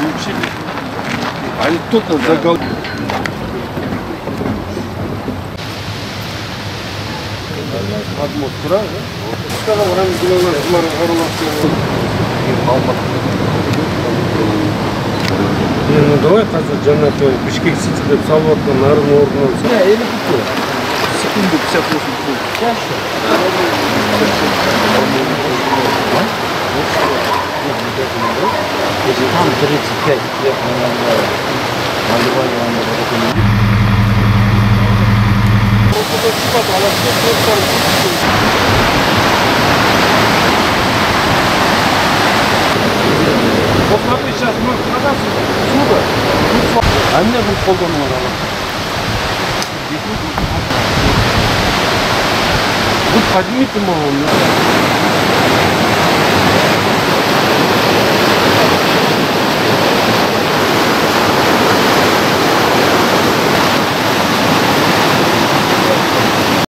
учили. Они кто-то загал. Ну давай қазір жана Бишкек Сити деп салып аткан нарын ордунан. Секунду 58 секунд. Чаще? Там 35 лет Посмотри, сейчас мы продаться отсюда. А мне будет полгода. Вы поднимите мало.